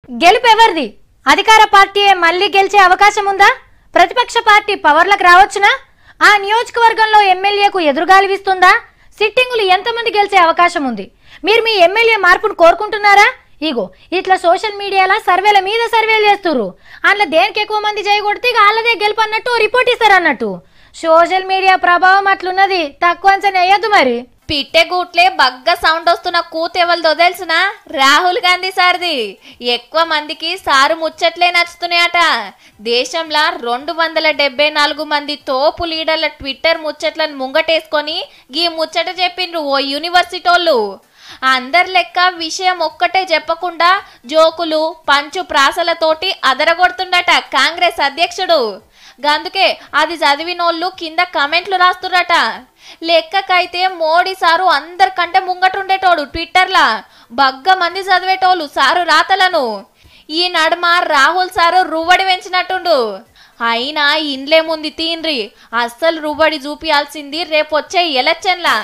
గెలుపెవర్ది? అధికార పార్టీయే మళ్ళీ గెలిచే అవకాశం ఉందా? ప్రతిపక్ష పార్టీ పవర్లకు రావచ్చునా? ఆ నియోజకవర్గంలో ఎమ్మెల్యేకు ఎదురుగాలి వీస్తుందా? సిట్టింగులు ఎంతమంది గెలిచే అవకాశం ఉంది? మీరు మీ ఎమ్మెల్యే మార్పును కోరుకుంటున్నారా? ఇగో ఇట్లా సోషల్ మీడియాలో సర్వేల మీద సర్వేలు చేస్తుర్రు. అందులో దేనికి ఎక్కువ మంది చేయగొడితే వాళ్ళదే గెలుపు అన్నట్టు రిపోర్ట్ ఇస్తారన్నట్టు. సోషల్ మీడియా ప్రభావం అట్లున్నది, తక్కువ అంచనా వేయద్దు. మరి పిట్టె గూట్లే బగ్గ సౌండ్ వస్తున్న కూతెవలదో తెలుసునా? రాహుల్ గాంధీ సార్ది. ఎక్కువ మందికి సారు ముచ్చట్లే నచ్చుతున్నాయట. దేశంలో 274 మంది తోపు లీడర్ల ట్విట్టర్ ముచ్చట్లను ముంగటేసుకొని గీ ముచ్చట చెప్పిండ్రు ఓ యూనివర్సిటోళ్ళు. అందరి లెక్క విషయం ఒక్కటే చెప్పకుండా జోకులు పంచు ప్రాసలతోటి అదరగొడుతుండట కాంగ్రెస్ అధ్యక్షుడు. గందుకే అది చదివినోళ్ళు కింద కమెంట్లు రాస్తురట. లెక్కకైతే మోడీ సారు అందరికంటే ముంగటుండేటోడు ట్విట్టర్లా. బగ్గ మంది చదివేటోళ్ళు సారు రాతలను. ఈ నడుమ రాహుల్ సారు రువ్వడి పెంచినట్టుండు. అయినా ఇండ్లే ముందు తీన్రి, అస్సలు రువ్వడి చూపియాల్సింది రేపొచ్చే ఎలక్షన్లా.